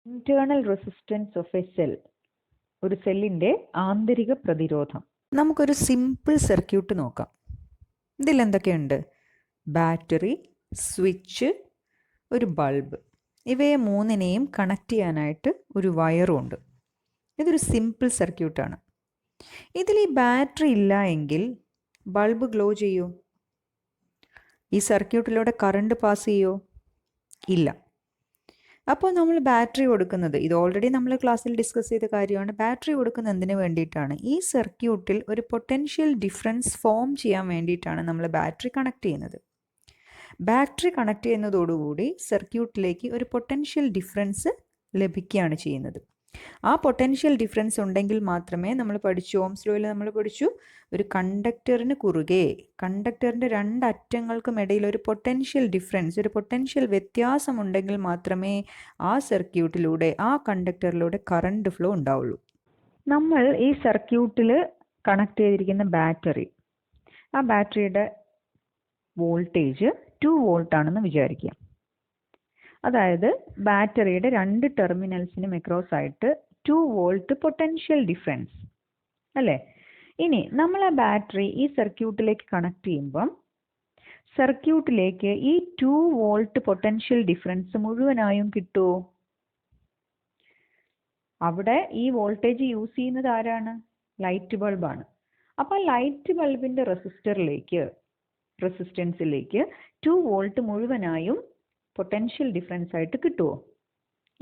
Internal resistance of A cell, ഒരു സെല്ലിൻ്റെ ആന്തരിക പ്രതിരോധം. നമുക്കൊരു സിമ്പിൾ സർക്യൂട്ട് നോക്കാം. ഇതിൽ എന്തൊക്കെയുണ്ട്? ബാറ്ററി, സ്വിച്ച്, ഒരു ബൾബ്. ഇവയെ മൂന്നിനെയും കണക്ട് ചെയ്യാനായിട്ട് ഒരു വയറും ഉണ്ട്. ഇതൊരു സിമ്പിൾ സർക്യൂട്ടാണ്. ഇതിൽ ഈ ബാറ്ററി ഇല്ല എങ്കിൽ ബൾബ് ഗ്ലോ ചെയ്യോ? ഈ സർക്യൂട്ടിലൂടെ കറണ്ട് പാസ് ചെയ്യോ? ഇല്ല. അപ്പോൾ നമ്മൾ ബാറ്ററി കൊടുക്കുന്നത്, ഇത് ഓൾറെഡി നമ്മൾ ക്ലാസ്സിൽ ഡിസ്കസ് ചെയ്ത കാര്യമാണ്. ബാറ്ററി കൊടുക്കുന്നത് എന്തിനു വേണ്ടിയിട്ടാണ്? ഈ സർക്യൂട്ടിൽ ഒരു പൊട്ടൻഷ്യൽ ഡിഫറൻസ് ഫോം ചെയ്യാൻ വേണ്ടിയിട്ടാണ് നമ്മൾ ബാറ്ററി കണക്ട് ചെയ്യുന്നത്. ബാറ്ററി കണക്ട് ചെയ്യുന്നതോടുകൂടി സർക്യൂട്ടിലേക്ക് ഒരു പൊട്ടൻഷ്യൽ ഡിഫറൻസ് ലഭിക്കുകയാണ് ചെയ്യുന്നത്. ആ പൊട്ടൻഷ്യൽ ഡിഫറൻസ് ഉണ്ടെങ്കിൽ മാത്രമേ, നമ്മൾ പഠിച്ചു ഓംസ് ലോയിൽ നമ്മൾ പഠിച്ചു, ഒരു കണ്ടക്ടറിന് കുറുകെ കണ്ടക്ടറിൻ്റെ രണ്ട് അറ്റങ്ങൾക്കും ഇടയിൽ ഒരു പൊട്ടൻഷ്യൽ ഡിഫറൻസ്, ഒരു പൊട്ടൻഷ്യൽ വ്യത്യാസം ഉണ്ടെങ്കിൽ മാത്രമേ ആ സർക്യൂട്ടിലൂടെ, ആ കണ്ടക്ടറിലൂടെ കറണ്ട് ഫ്ലോ ഉണ്ടാവുള്ളൂ. നമ്മൾ ഈ സർക്യൂട്ടിൽ കണക്ട് ചെയ്തിരിക്കുന്ന ബാറ്ററി, ആ ബാറ്ററിയുടെ വോൾട്ടേജ് 2 വോൾട്ട് ആണെന്ന് വിചാരിക്കുക. അതായത് ബാറ്ററിയുടെ രണ്ട് ടെർമിനൽസിനും അക്രോസ് ആയിട്ട് 2 വോൾട്ട് പൊട്ടൻഷ്യൽ ഡിഫറൻസ് അല്ലേ? ഇനി നമ്മൾ ആ ബാറ്ററി ഈ സർക്യൂട്ടിലേക്ക് കണക്ട് ചെയ്യുമ്പം സർക്യൂട്ടിലേക്ക് ഈ 2 വോൾട്ട് പൊട്ടൻഷ്യൽ ഡിഫറൻസ് മുഴുവനായും കിട്ടുമോ? അവിടെ ഈ വോൾട്ടേജ് യൂസ് ചെയ്യുന്നത് ആരാണ്? ലൈറ്റ് ബൾബാണ്. അപ്പോൾ ലൈറ്റ് ബൾബിൻ്റെ റെസിസ്റ്റൻസിലേക്ക് 2 വോൾട്ട് മുഴുവനായും പൊട്ടൻഷ്യൽ ഡിഫറൻസ് ആയിട്ട് കിട്ടുമോ?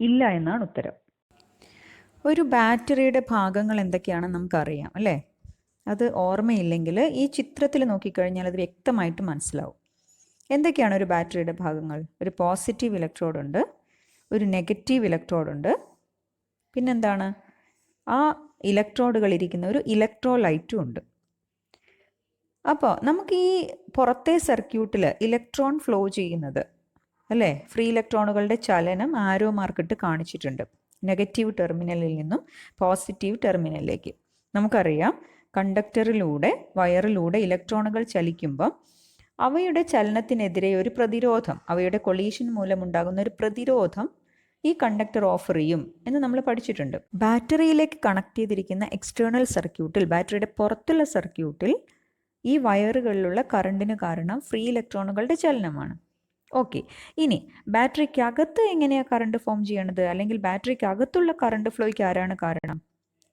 ഇല്ല എന്നാണ് ഉത്തരം. ഒരു ബാറ്ററിയുടെ ഭാഗങ്ങൾ എന്തൊക്കെയാണെന്ന് നമുക്കറിയാം അല്ലേ? അത് ഓർമ്മയില്ലെങ്കിൽ ഈ ചിത്രത്തിൽ നോക്കിക്കഴിഞ്ഞാൽ അത് വ്യക്തമായിട്ട് മനസ്സിലാവും. എന്തൊക്കെയാണ് ഒരു ബാറ്ററിയുടെ ഭാഗങ്ങൾ? ഒരു പോസിറ്റീവ് ഇലക്ട്രോഡ് ഉണ്ട്, ഒരു നെഗറ്റീവ് ഇലക്ട്രോഡ് ഉണ്ട്, പിന്നെന്താണ്? ആ ഇലക്ട്രോഡുകൾ ഇരിക്കുന്ന ഒരു ഇലക്ട്രോലൈറ്റും ഉണ്ട്. അപ്പോൾ നമുക്ക് ഈ പുറത്തെ സർക്യൂട്ടിൽ ഇലക്ട്രോൺ ഫ്ലോ ചെയ്യുന്നത് അല്ലേ, ഫ്രീ ഇലക്ട്രോണുകളുടെ ചലനം ആരോ മാർക്കിട്ട് കാണിച്ചിട്ടുണ്ട്. നെഗറ്റീവ് ടെർമിനലിൽ നിന്നും പോസിറ്റീവ് ടെർമിനലിലേക്ക്. നമുക്കറിയാം, കണ്ടക്ടറിലൂടെ, വയറിലൂടെ ഇലക്ട്രോണുകൾ ചലിക്കുമ്പം അവയുടെ ചലനത്തിനെതിരെ ഒരു പ്രതിരോധം, അവയുടെ കൊളീഷൻ മൂലമുണ്ടാകുന്ന ഒരു പ്രതിരോധം ഈ കണ്ടക്ടർ ഓഫർ ചെയ്യും എന്ന് നമ്മൾ പഠിച്ചിട്ടുണ്ട്. ബാറ്ററിയിലേക്ക് കണക്ട് ചെയ്തിരിക്കുന്ന എക്സ്റ്റേണൽ സർക്യൂട്ടിൽ, ബാറ്ററിയുടെ പുറത്തുള്ള സർക്യൂട്ടിൽ ഈ വയറുകളിലുള്ള കറണ്ടിന് കാരണം ഫ്രീ ഇലക്ട്രോണുകളുടെ ചലനമാണ്. ഓക്കെ, ഇനി ബാറ്ററിക്കകത്ത് എങ്ങനെയാണ് കറണ്ട് ഫോം ചെയ്യണത്? അല്ലെങ്കിൽ ബാറ്ററിക്കകത്തുള്ള കറണ്ട് ഫ്ലോയ്ക്ക് ആരാണ് കാരണം?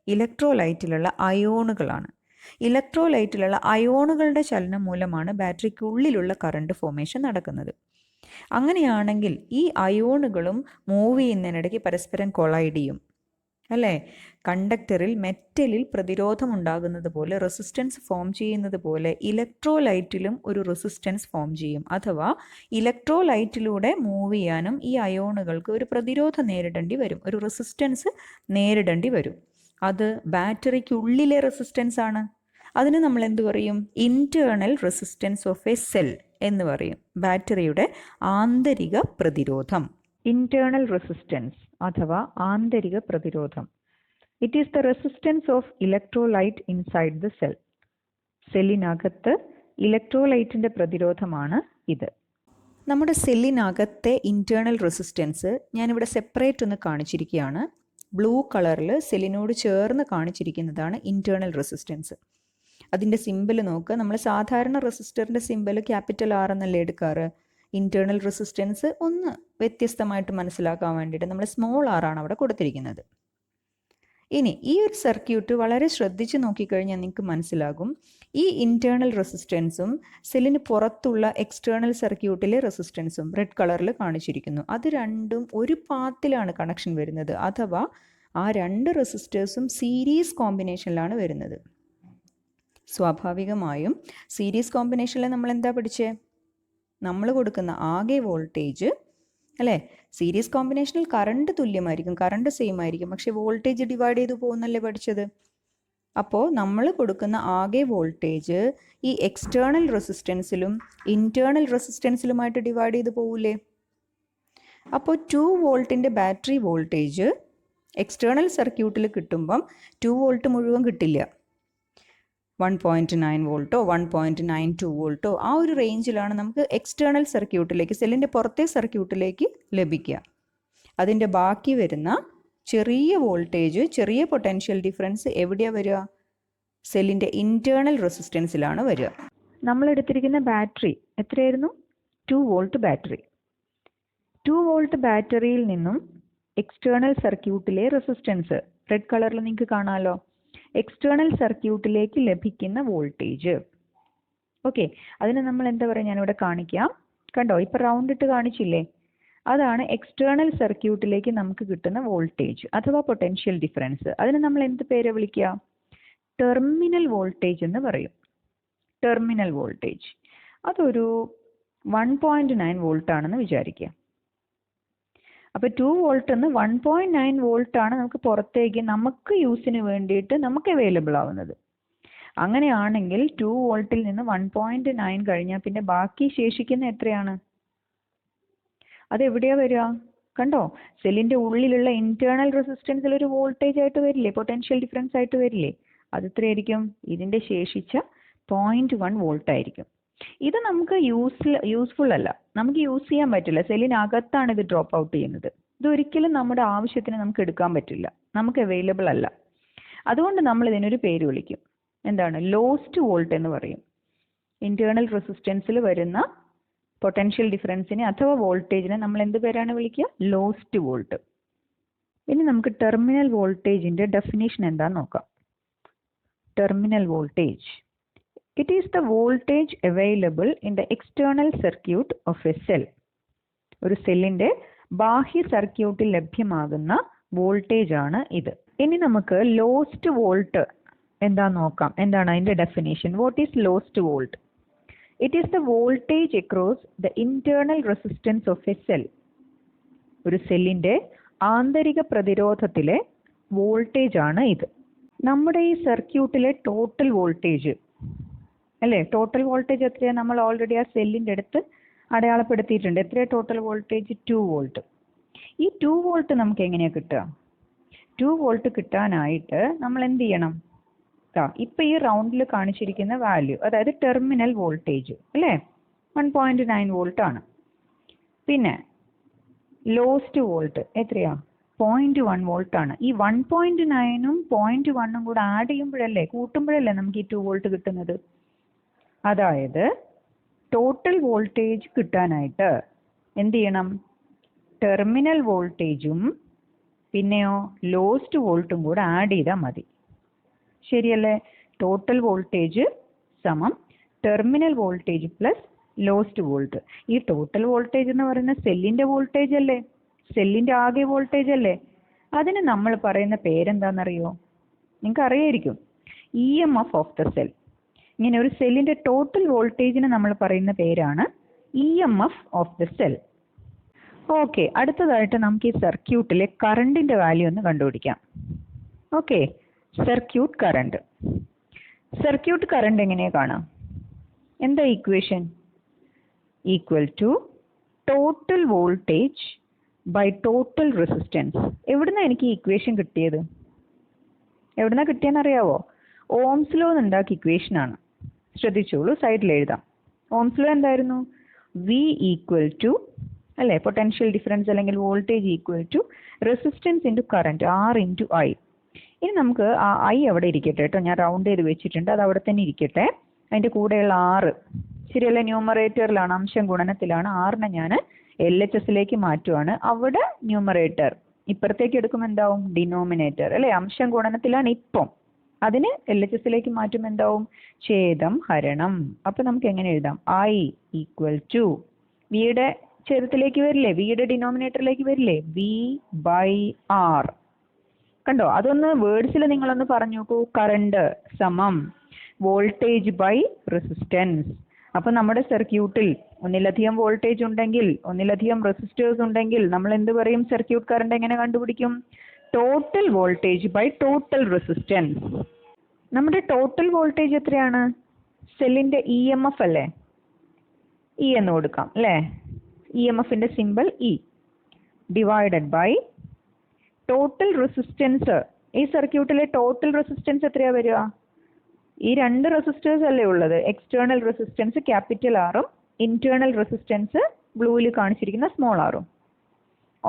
ഇലക്ട്രോലൈറ്റിലുള്ള അയോണുകളാണ്. ഇലക്ട്രോലൈറ്റിലുള്ള അയോണുകളുടെ ചലനം മൂലമാണ് ബാറ്ററിക്കുള്ളിലുള്ള കറണ്ട് ഫോമേഷൻ നടക്കുന്നത്. അങ്ങനെയാണെങ്കിൽ ഈ അയോണുകളും മൂവ് ചെയ്യുന്നതിനിടയ്ക്ക് പരസ്പരം കൊളൈഡ് ചെയ്യും അല്ലേ? കണ്ടക്ടറിൽ മെറ്റലിൽ പ്രതിരോധം ഉണ്ടാകുന്നത് പോലെ, റെസിസ്റ്റൻസ് ഫോം ചെയ്യുന്നത് പോലെ ഇലക്ട്രോലൈറ്റിലും ഒരു റെസിസ്റ്റൻസ് ഫോം ചെയ്യും. അഥവാ ഇലക്ട്രോലൈറ്റിലൂടെ മൂവ് ചെയ്യാനും ഈ അയോണുകൾക്ക് ഒരു പ്രതിരോധം നേരിടേണ്ടി വരും, ഒരു റെസിസ്റ്റൻസ് നേരിടേണ്ടി വരും. അത് ബാറ്ററിക്കുള്ളിലെ റെസിസ്റ്റൻസ് ആണ്. അതിന് നമ്മൾ എന്ത് പറയും? Internal resistance of A cell എന്ന് പറയും. ബാറ്ററിയുടെ ആന്തരിക പ്രതിരോധം, ഇന്റേണൽ റെസിസ്റ്റൻസ് അഥവാ ആന്തരിക പ്രതിരോധം. It is the resistance of electrolyte inside the cell. സെല്ലിനകത്ത് ഇലക്ട്രോലൈറ്റിന്റെ പ്രതിരോധമാണ് ഇത്. നമ്മുടെ സെല്ലിനകത്തെ ഇന്റേണൽ റെസിസ്റ്റൻസ് ഞാനിവിടെ സെപ്പറേറ്റ് ഒന്ന് കാണിച്ചിരിക്കുകയാണ്. ബ്ലൂ കളറിൽ സെല്ലിനോട് ചേർന്ന് കാണിച്ചിരിക്കുന്നതാണ് ഇന്റേണൽ റെസിസ്റ്റൻസ്. അതിൻ്റെ സിമ്പിൾ നോക്കുക. നമ്മൾ സാധാരണ റെസിസ്റ്ററിൻ്റെ സിമ്പിൾ ക്യാപിറ്റൽ ആർ എന്നല്ലേ എടുക്കാറ്. ഇന്റേണൽ റെസിസ്റ്റൻസ് ഒന്ന് വ്യത്യസ്തമായിട്ട് മനസ്സിലാക്കാൻ വേണ്ടിയിട്ട് നമ്മൾ സ്മോൾ ആർ ആണ് അവിടെ കൊടുത്തിരിക്കുന്നത്. ഇനി ഈ ഒരു സർക്യൂട്ട് വളരെ ശ്രദ്ധിച്ച് നോക്കിക്കഴിഞ്ഞാൽ നിങ്ങൾക്ക് മനസ്സിലാകും, ഈ ഇന്റേണൽ റെസിസ്റ്റൻസും സെല്ലിന് പുറത്തുള്ള എക്സ്റ്റേണൽ സർക്യൂട്ടിലെ റെസിസ്റ്റൻസും റെഡ് കളറിൽ കാണിച്ചിരിക്കുന്നു. അത് രണ്ടും ഒരു പാത്തിലാണ് കണക്ഷൻ വരുന്നത്. അഥവാ ആ രണ്ട് റെസിസ്റ്റേഴ്സും സീരീസ് കോമ്പിനേഷനിലാണ് വരുന്നത്. സ്വാഭാവികമായും സീരീസ് കോമ്പിനേഷനിൽ നമ്മൾ എന്താ പഠിച്ചേ? നമ്മൾ കൊടുക്കുന്ന ആകെ വോൾട്ടേജ് അല്ലേ, സീരീസ് കോമ്പിനേഷനിൽ കറണ്ട് തുല്യമായിരിക്കും, കറണ്ട് സെയിം ആയിരിക്കും, പക്ഷെ വോൾട്ടേജ് ഡിവൈഡ് ചെയ്തു പോകുന്നല്ലേ പഠിച്ചത്. അപ്പോൾ നമ്മൾ കൊടുക്കുന്ന ആകെ വോൾട്ടേജ് ഈ എക്സ്റ്റേണൽ റെസിസ്റ്റൻസിലും ഇന്റേണൽ റെസിസ്റ്റൻസിലുമായിട്ട് ഡിവൈഡ് ചെയ്ത് പോകൂലേ? അപ്പോൾ 2 വോൾട്ടിൻ്റെ ബാറ്ററി വോൾട്ടേജ് എക്സ്റ്റേണൽ സർക്യൂട്ടിൽ കിട്ടുമ്പം 2 വോൾട്ട് മുഴുവൻ കിട്ടില്ല. 1.9 വോൾട്ടോ 1.92 വോൾട്ടോ ആ ഒരു റേഞ്ചിലാണ് നമുക്ക് എക്സ്റ്റേണൽ സർക്യൂട്ടിലേക്ക്, സെല്ലിൻ്റെ പുറത്തെ സർക്യൂട്ടിലേക്ക് ലഭിക്കുക. അതിൻ്റെ ബാക്കി വരുന്ന ചെറിയ വോൾട്ടേജ്, ചെറിയ പൊട്ടൻഷ്യൽ ഡിഫറൻസ് എവിടെയാണ് വരിക? സെല്ലിൻ്റെ ഇൻറ്റേർണൽ റെസിസ്റ്റൻസിലാണ് വരിക. നമ്മൾ എടുത്തിരിക്കുന്ന ബാറ്ററി എത്രയായിരുന്നു? 2 വോൾട്ട് ബാറ്ററി. 2 വോൾട്ട് ബാറ്ററിയിൽ നിന്നും എക്സ്റ്റേണൽ സർക്യൂട്ടിലെ റെസിസ്റ്റൻസ് റെഡ് കളറിൽ നിങ്ങൾക്ക് കാണാമല്ലോ. എക്സ്റ്റേണൽ സർക്യൂട്ടിലേക്ക് ലഭിക്കുന്ന വോൾട്ടേജ്. ഓക്കെ, അതിന് നമ്മൾ എന്താ പറയുക? ഞാനിവിടെ കാണിക്കാം. കണ്ടോ, ഇപ്പം റൗണ്ട് ഇട്ട് കാണിച്ചില്ലേ? അതാണ് എക്സ്റ്റേണൽ സർക്യൂട്ടിലേക്ക് നമുക്ക് കിട്ടുന്ന വോൾട്ടേജ് അഥവാ പൊട്ടൻഷ്യൽ ഡിഫറൻസ്. അതിന് നമ്മൾ എന്ത് പേര് വിളിക്കുക? ടെർമിനൽ വോൾട്ടേജ് എന്ന് പറയും. ടെർമിനൽ വോൾട്ടേജ് അതൊരു 1.9 വോൾട്ട് ആണെന്ന് വിചാരിക്കുക. അപ്പോൾ 2 വോൾട്ട് എന്ന് 1.9 വോൾട്ട് ആണ് നമുക്ക് പുറത്തേക്ക് നമുക്ക് യൂസിന് വേണ്ടിയിട്ട് നമുക്ക് അവൈലബിൾ ആവുന്നത്. അങ്ങനെയാണെങ്കിൽ 2 വോൾട്ടിൽ നിന്ന് 1.9 കഴിഞ്ഞാൽ പിന്നെ ബാക്കി ശേഷിക്കുന്ന എത്രയാണ്? അതെവിടെയാ വരിക? കണ്ടോ, സെല്ലിന്റെ ഉള്ളിലുള്ള ഇന്റേണൽ റെസിസ്റ്റൻസിൽ ഒരു വോൾട്ടേജ് ആയിട്ട് വരില്ലേ? പൊട്ടൻഷ്യൽ ഡിഫറൻസ് ആയിട്ട് വരില്ലേ? അത് എത്രയായിരിക്കും? ഇതിന്റെ ശേഷിച്ച 0.1 വോൾട്ട് ആയിരിക്കും. ഇത് നമുക്ക് യൂസ്ഫുൾ അല്ല, നമുക്ക് യൂസ് ചെയ്യാൻ പറ്റില്ല. സെല്ലിനകത്താണ് ഇത് ഡ്രോപ്പ് ഔട്ട് ചെയ്യുന്നത്. ഇതൊരിക്കലും നമ്മുടെ ആവശ്യത്തിന് നമുക്ക് എടുക്കാൻ പറ്റില്ല, നമുക്ക് അവൈലബിൾ അല്ല. അതുകൊണ്ട് നമ്മൾ ഇതിനൊരു പേര് വിളിക്കും. എന്താണ്? ലോസ്റ്റ് വോൾട്ട് എന്ന് പറയും. ഇന്റേണൽ റെസിസ്റ്റൻസിൽ വരുന്ന പൊട്ടൻഷ്യൽ ഡിഫറൻസിനെ അഥവാ വോൾട്ടേജിനെ നമ്മൾ എന്ത് പേരാണ് വിളിക്കുക? Lost volt. ഇനി നമുക്ക് ടെർമിനൽ വോൾട്ടേജിന്റെ ഡെഫിനേഷൻ എന്താന്ന് നോക്കാം. Terminal voltage, it is the voltage available in the external circuit of a cell. ഒരു സെല്ലിന്റെ ബാഹ്യ സർക്യൂട്ടിൽ ലഭ്യമാകുന്ന വോൾട്ടേജ് ആണ് ഇത്. ഇനി നമുക്ക് ലോസ്റ്റ് വോൾട്ട് എന്താന്ന് നോക്കാം. എന്താണ് അതിന്റെ definition? What is lost volt? It is the voltage across the internal resistance of A cell. ഒരു സെല്ലിന്റെ ആന്തരിക പ്രതിരോധത്തിലെ വോൾട്ടേജ് ആണ് ഇത്. നമ്മുടെ ഈ സർക്യൂട്ടിലെ ടോട്ടൽ വോൾട്ടേജ് അല്ലേ? ടോട്ടൽ വോൾട്ടേജ് എത്രയാണ്? നമ്മൾ ഓൾറെഡി ആ സെല്ലിൻ്റെ അടുത്ത് അടയാളപ്പെടുത്തിയിട്ടുണ്ട്. എത്രയാണ് ടോട്ടൽ വോൾട്ടേജ്? 2 വോൾട്ട്. ഈ 2 വോൾട്ട് നമുക്ക് എങ്ങനെയാണ് കിട്ടുക? 2 വോൾട്ട് കിട്ടാനായിട്ട് നമ്മൾ എന്ത് ചെയ്യണം? ഇപ്പം ഈ റൗണ്ടിൽ കാണിച്ചിരിക്കുന്ന വാല്യൂ, അതായത് ടെർമിനൽ വോൾട്ടേജ് അല്ലേ, 1.9 വോൾട്ട് ആണ്. പിന്നെ ലോസ്റ്റ് വോൾട്ട് എത്രയാ? 0.1 വോൾട്ട് ആണ്. ഈ 1.9ഉം 0.1ഉം കൂടെ ആഡ് ചെയ്യുമ്പോഴല്ലേ, കൂട്ടുമ്പോഴല്ലേ നമുക്ക് ഈ 2 വോൾട്ട് കിട്ടുന്നത്. അതായത് ടോട്ടൽ വോൾട്ടേജ് കിട്ടാനായിട്ട് എന്ത് ചെയ്യണം? ടെർമിനൽ വോൾട്ടേജും പിന്നെയോ ലോസ്റ്റ് വോൾട്ടും കൂടെ ആഡ് ചെയ്താൽ മതി. ശരിയല്ലേ? ടോട്ടൽ വോൾട്ടേജ് സമം terminal voltage plus lost volt. ഈ ടോട്ടൽ വോൾട്ടേജ് എന്ന് പറയുന്ന സെല്ലിന്റെ വോൾട്ടേജ് അല്ലേ, സെല്ലിന്റെ ആകെ വോൾട്ടേജ് അല്ലേ. അതിന് നമ്മൾ പറയുന്ന പേരെന്താണെന്നറിയോ? നിങ്ങൾക്ക് അറിയായിരിക്കും, EMF ഓഫ് ദ സെൽ. ഇങ്ങനെ ഒരു സെല്ലിന്റെ ടോട്ടൽ വോൾട്ടേജിന് നമ്മൾ പറയുന്ന പേരാണ് EMF of the cell. Okay, അടുത്തതായിട്ട് നമുക്ക് ഈ സർക്യൂട്ടിലെ കറണ്ടിന്റെ വാല്യൂ ഒന്ന് കണ്ടുപിടിക്കാം. Okay, circuit current. Circuit current എങ്ങനെയാ കാണാം? എന്താ equation? Equal to total voltage by total resistance. എവിടുന്നാ എനിക്ക് ഈ ഇക്വേഷൻ കിട്ടിയത്? എവിടുന്നാ കിട്ടിയെന്ന് അറിയാവോ? ഓംസ് ലോ ഉണ്ടാക്കിയ ഇക്വേഷൻ ആണ്. ശ്രദ്ധിച്ചോളൂ, സൈഡിൽ എഴുതാം. ഓംസ് ലോ എന്തായിരുന്നു? V ഈക്വൽ ടു അല്ലേ, പൊട്ടൻഷ്യൽ ഡിഫറൻസ് അല്ലെങ്കിൽ voltage equal to resistance into current, R into I. ഇനി നമുക്ക് ആ I അവിടെ ഇരിക്കട്ടെ കേട്ടോ, ഞാൻ റൗണ്ട് ചെയ്ത് വെച്ചിട്ടുണ്ട്, അത് അവിടെ തന്നെ ഇരിക്കട്ടെ. അതിൻ്റെ കൂടെയുള്ള R ശരിയല്ല, ന്യൂമറേറ്ററിലാണ്, അംശം ഗുണനത്തിലാണ്. R-നെ ഞാൻ LHSലേക്ക് മാറ്റുവാണ്. അവിടെ ന്യൂമറേറ്റർ ഇപ്പുറത്തേക്ക് എടുക്കുമ്പോൾ എന്താവും? ഡിനോമിനേറ്റർ അല്ലേ, അംശം ഗുണനത്തിലാണ് ഇപ്പം. അതിന് LHSലേക്ക് മാറ്റുമ്പോൾ എന്താവും? ഛേദം ഹരണം. അപ്പൊ നമുക്ക് എങ്ങനെ എഴുതാം? I ഈക്വൽ ടു വിയുടെ ഛേദത്തിലേക്ക് വരില്ലേ, വിയുടെ ഡിനോമിനേറ്ററിലേക്ക് വരില്ലേ, V/R. കണ്ടോ, അതൊന്ന് വേർഡ്സിൽ നിങ്ങളൊന്ന് പറഞ്ഞു നോക്കൂ. കറണ്ട് സമം വോൾട്ടേജ് ബൈ റെസിസ്റ്റൻസ്. അപ്പൊ നമ്മുടെ സർക്യൂട്ടിൽ ഒന്നിലധികം വോൾട്ടേജ് ഉണ്ടെങ്കിൽ, ഒന്നിലധികം റെസിസ്റ്റേഴ്സ് ഉണ്ടെങ്കിൽ നമ്മൾ എന്ത് പറയും? സർക്യൂട്ട് കറണ്ട് എങ്ങനെ കണ്ടുപിടിക്കും? Total voltage by total resistance. നമ്മുടെ ടോട്ടൽ വോൾട്ടേജ് എത്രയാണ്? സെല്ലിന്റെ EMF അല്ലേ, E എന്ന് കൊടുക്കാം അല്ലേ, EMFന്റെ simple E, divided by total resistance. ഈ സർക്യൂട്ടിലെ ടോട്ടൽ റെസിസ്റ്റൻസ് എത്രയാ വരിക? ഈ രണ്ട് റെസിസ്റ്റേഴ്സ് അല്ലേ ഉള്ളത്, എക്സ്റ്റേണൽ റെസിസ്റ്റൻസ് ക്യാപിറ്റൽ ആറും ഇന്റേണൽ റെസിസ്റ്റൻസ് ബ്ലൂവിൽ കാണിച്ചിരിക്കുന്ന സ്മോൾ ആറും.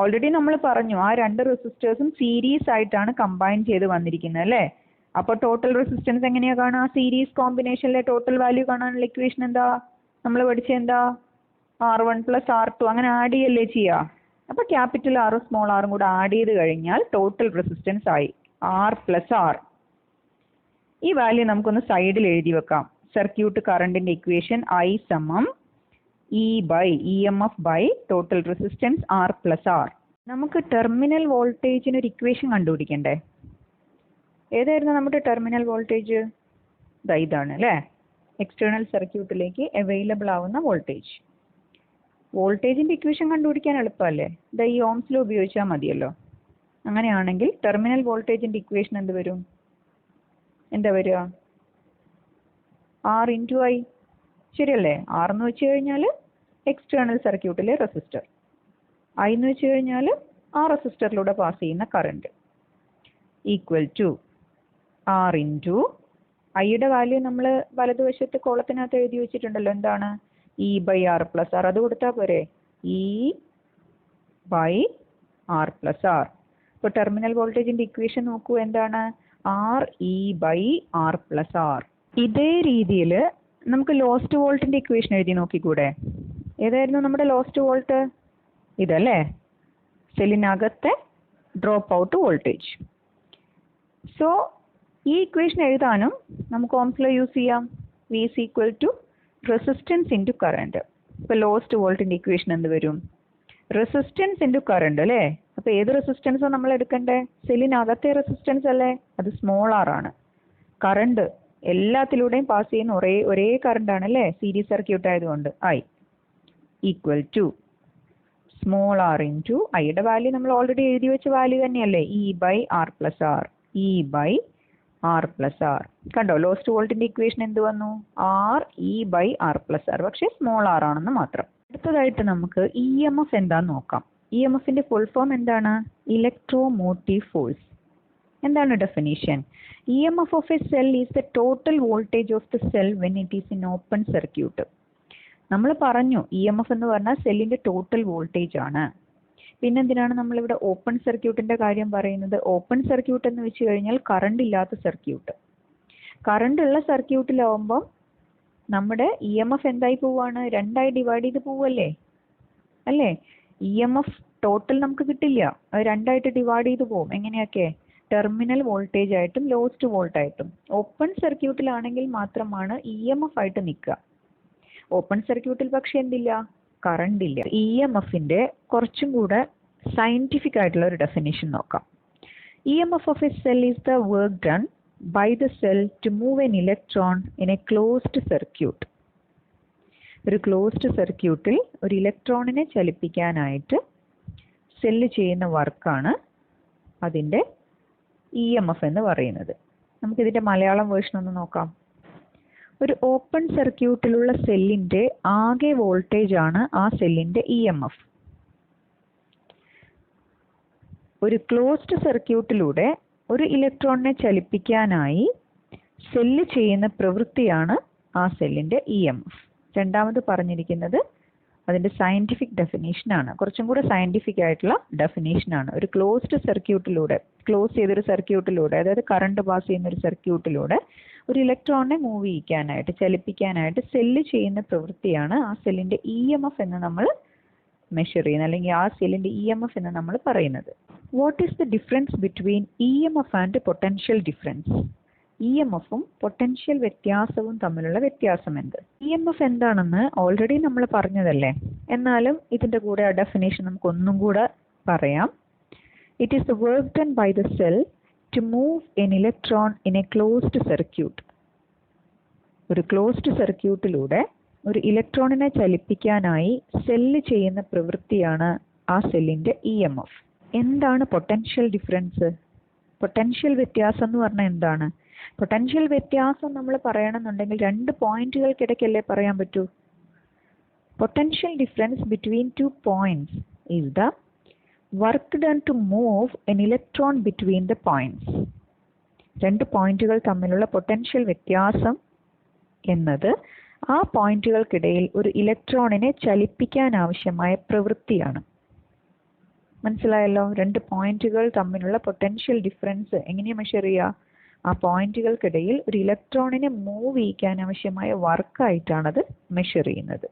ഓൾറെഡി നമ്മൾ പറഞ്ഞു ആ രണ്ട് റെസിസ്റ്റേഴ്സും സീരീസ് ആയിട്ടാണ് കമ്പൈൻ ചെയ്ത് വന്നിരിക്കുന്നത് അല്ലേ? അപ്പോൾ ടോട്ടൽ റെസിസ്റ്റൻസ് എങ്ങനെയാ കാണുക? സീരീസ് കോമ്പിനേഷനിലെ ടോട്ടൽ വാല്യൂ കാണാനുള്ള ഇക്വേഷൻ എന്താ? നമ്മൾ പഠിച്ച എന്താ? R1 + R2 അങ്ങനെ ആഡ് ചെയ്യല്ലേ ചെയ്യുക. അപ്പോൾ ക്യാപിറ്റൽ ആറും സ്മോൾ ആറും കൂടെ ആഡ് ചെയ്ത് കഴിഞ്ഞാൽ ടോട്ടൽ റെസിസ്റ്റൻസ് ആയി R + R. ഈ വാല്യൂ നമുക്കൊന്ന് സൈഡിൽ എഴുതി വെക്കാം. സർക്യൂട്ട് കറണ്ടിന്റെ equation I = EMF / total resistance R + R. നമുക്ക് ടെർമിനൽ വോൾട്ടേജിന് ഒരു ഇക്വേഷൻ കണ്ടുപിടിക്കണ്ടേ? ഏതായിരുന്നു നമ്മുടെ ടെർമിനൽ വോൾട്ടേജ്? ഇതാണ് അല്ലേ, എക്സ്റ്റേണൽ സർക്യൂട്ടിലേക്ക് അവൈലബിൾ ആവുന്ന വോൾട്ടേജ്. വോൾട്ടേജിന്റെ ഇക്വേഷൻ കണ്ടുപിടിക്കാൻ എളുപ്പമല്ലേ? ഈ ഓംസ് ലോ ഉപയോഗിച്ചാൽ മതിയല്ലോ. അങ്ങനെയാണെങ്കിൽ ടെർമിനൽ വോൾട്ടേജിന്റെ ഇക്വേഷൻ എന്ത് വരും? എന്താ വരിക? R × I. ശരിയല്ലേ? R എന്ന് വെച്ച് കഴിഞ്ഞാൽ എക്സ്റ്റേണൽ സർക്യൂട്ടിലെ റെസിസ്റ്റർ, I എന്ന് വെച്ച് കഴിഞ്ഞാൽ ആ റെസിസ്റ്ററിലൂടെ പാസ് ചെയ്യുന്ന കറണ്ട്, ഈക്വൽ ടു R × ഐയുടെ വാല്യൂ നമ്മൾ വലതുവശത്ത് കോളത്തിനകത്ത് എഴുതി വെച്ചിട്ടുണ്ടല്ലോ. എന്താണ്? E/R + R. അത് കൊടുത്താൽ പോരെ? E/R + R. ഇപ്പോൾ ടെർമിനൽ വോൾട്ടേജിന്റെ ഇക്വേഷൻ നോക്കൂ. എന്താണ്? RE/R + R. ഇതേ രീതിയിൽ നമുക്ക് ലോസ്റ്റ് വോൾട്ടിന്റെ ഇക്വേഷൻ എഴുതി നോക്കിക്കൂടെ? ഏതായിരുന്നു നമ്മുടെ ലോസ്റ്റ് വോൾട്ട്? ഇതല്ലേ, സെല്ലിനകത്തെ ഡ്രോപ്പ് ഔട്ട് വോൾട്ടേജ്. സോ ഈ ഇക്വേഷൻ എഴുതാനും നമുക്ക് ഓംസ് ലോ യൂസ് ചെയ്യാം. V = resistance into current. ഇപ്പോൾ ലോസ്റ്റ് വോൾട്ടിന്റെ ഇക്വേഷൻ എന്ത് വരും? റെസിസ്റ്റൻസ് ഇൻറ്റു കറണ്ട് അല്ലേ? അപ്പോൾ ഏത് റെസിസ്റ്റൻസാണ് നമ്മൾ എടുക്കണ്ടേ? സെല്ലിനകത്തെ റെസിസ്റ്റൻസ് അല്ലേ? അത് സ്മോൾ r ആണ്. കറണ്ട് എല്ലാത്തിലൂടെയും പാസ് ചെയ്യുന്ന ഒരേ കറണ്ട് ആണ് അല്ലേ, സീരീസ് സർക്യൂട്ട് ആയതുകൊണ്ട്. I equal to small r × ഐയുടെ വാല്യൂ നമ്മൾ ഓൾറെഡി എഴുതി വെച്ച വാല്യൂ തന്നെയല്ലേ, E/R + R. E/R + R. കണ്ടോ, ലോസ്റ്റ് വോൾട്ടിന്റെ ഇക്വേഷൻ എന്ത് വന്നു? RE/R + R. പക്ഷേ സ്മോൾ r ആണെന്ന് മാത്രം. അടുത്തതായിട്ട് നമുക്ക് EMF എന്താന്ന് നോക്കാം. EMFന്റെ ഫുൾ ഫോം എന്താണ്? Electromotive force. എന്താണ് definition? EMF of a cell is the total voltage of the cell when it is in open circuit. നമ്മൾ പറഞ്ഞു EMF എന്ന് പറഞ്ഞാൽ സെല്ലിന്റെ ടോട്ടൽ വോൾട്ടേജ് ആണ്. പിന്നെന്തിനാണ് നമ്മളിവിടെ ഓപ്പൺ സർക്യൂട്ടിന്റെ കാര്യം പറയുന്നത്? ഓപ്പൺ സർക്യൂട്ട് എന്ന് വെച്ച് കഴിഞ്ഞാൽ കറണ്ട് ഇല്ലാത്ത സർക്യൂട്ട്. കറണ്ട് ഉള്ള സർക്യൂട്ടിലാവുമ്പം നമ്മുടെ EMF എന്തായി പോവാണ്? രണ്ടായി ഡിവൈഡ് ചെയ്ത് പോവല്ലേ അല്ലേ? EMF ടോട്ടൽ നമുക്ക് കിട്ടില്ല, അത് രണ്ടായിട്ട് ഡിവൈഡ് ചെയ്ത് പോവും. എങ്ങനെയൊക്കെ? ടെർമിനൽ വോൾട്ടേജ് ആയിട്ടും ലോസ്റ്റ് വോൾട്ട് ആയിട്ടും. ഓപ്പൺ സർക്യൂട്ടിലാണെങ്കിൽ മാത്രമാണ് EMF ആയിട്ട് നിൽക്കുക. ഓപ്പൺ സർക്യൂട്ടിൽ പക്ഷെ എന്തില്ല? കറണ്ട് ഇല്ല. EMFന്റെ കുറച്ചും കൂടെ സയന്റിഫിക് ആയിട്ടുള്ള ഒരു ഡെഫിനിഷൻ നോക്കാം. EMF of a cell is the work done by the cell to move an electron in a closed circuit. ഒരു ക്ലോസ്ഡ് സർക്യൂട്ടിൽ ഒരു ഇലക്ട്രോണിനെ ചലിപ്പിക്കാനായിട്ട് സെല്ല് ചെയ്യുന്ന വർക്കാണ് അതിൻ്റെ EMF എന്ന് പറയുന്നത്. നമുക്കിതിൻ്റെ മലയാളം വേർഷൻ ഒന്ന് നോക്കാം. ഒരു ഓപ്പൺ സർക്യൂട്ടിലുള്ള സെല്ലിൻ്റെ ആകെ വോൾട്ടേജ് ആണ് ആ സെല്ലിൻ്റെ EMF. ഒരു ക്ലോസ്ഡ് സർക്യൂട്ടിലൂടെ ഒരു ഇലക്ട്രോണിനെ ചലിപ്പിക്കാനായി സെല്ല് ചെയ്യുന്ന പ്രവൃത്തിയാണ് ആ സെല്ലിൻ്റെ EMF. രണ്ടാമത് പറഞ്ഞിരിക്കുന്നത് അതിൻ്റെ സയന്റിഫിക് ഡെഫിനേഷനാണ്. കുറച്ചും കൂടെ സയന്റിഫിക് ആയിട്ടുള്ള ഡെഫിനേഷനാണ്. ഒരു ക്ലോസ്ഡ് സർക്യൂട്ടിലൂടെ, ക്ലോസ് ചെയ്തൊരു സർക്യൂട്ടിലൂടെ, അതായത് കറണ്ട് പാസ് ചെയ്യുന്ന ഒരു സർക്യൂട്ടിലൂടെ ഒരു ഇലക്ട്രോണിനെ മൂവ് ചെയ്യിക്കാനായിട്ട്, ചലിപ്പിക്കാനായിട്ട് സെല്ല് ചെയ്യുന്ന പ്രവൃത്തിയാണ് ആ സെല്ലിൻ്റെ EMF എന്ന് നമ്മൾ മെഷർ ചെയ്യുന്നത്, അല്ലെങ്കിൽ ആ സെല്ലിൻ്റെ EMF എന്ന് നമ്മൾ പറയുന്നത്. What is the difference between EMF and potential difference? EMFും പൊട്ടൻഷ്യൽ വ്യത്യാസവും തമ്മിലുള്ള വ്യത്യാസം എന്ത്? EMF എന്താണെന്ന് ഓൾറെഡി നമ്മൾ പറഞ്ഞതല്ലേ, എന്നാലും ഇതിൻ്റെ കൂടെ ആ ഡെഫിനേഷൻ നമുക്ക് ഒന്നും കൂടെ പറയാം. It is the work done by the cell to move an electron in a closed circuit. ഒരു ക്ലോസ്ഡ് സർക്യൂട്ടിലൂടെ ഒരു ഇലക്ട്രോണിനെ ചലിപ്പിക്കാനായി സെല്ല് ചെയ്യുന്ന പ്രവൃത്തിയാണ് ആ സെല്ലിൻ്റെ EMF. എന്താണ് പൊട്ടൻഷ്യൽ ഡിഫറൻസ്? പൊട്ടൻഷ്യൽ വ്യത്യാസം എന്ന് പറഞ്ഞാൽ എന്താണ്? പൊട്ടൻഷ്യൽ വ്യത്യാസം നമ്മൾ പറയണമെന്നുണ്ടെങ്കിൽ രണ്ട് പോയിന്റുകൾക്കിടയ്ക്കല്ലേ പറയാൻ പറ്റൂ. Potential difference between two points is the work done to move an electron between the points. രണ്ട് പോയിന്റുകൾ തമ്മിലുള്ള പൊട്ടൻഷ്യൽ വ്യത്യാസം എന്നത് ആ പോയിന്റുകൾക്കിടയിൽ ഒരു ഇലക്ട്രോണിനെ ചലിപ്പിക്കാൻ ആവശ്യമായ പ്രവൃത്തിയാണ്. മനസ്സിലായല്ലോ? രണ്ട് പോയിന്റുകൾ തമ്മിലുള്ള പൊട്ടൻഷ്യൽ ഡിഫറൻസ് എങ്ങനെയാണ് മെഷർ ചെയ്യുക? ആ പോയിന്റുകൾക്കിടയിൽ ഒരു ഇലക്ട്രോണിനെ മൂവ് ചെയ്യിക്കാൻ ആവശ്യമായ വർക്കായിട്ടാണ് അത് മെഷർ ചെയ്യുന്നത്.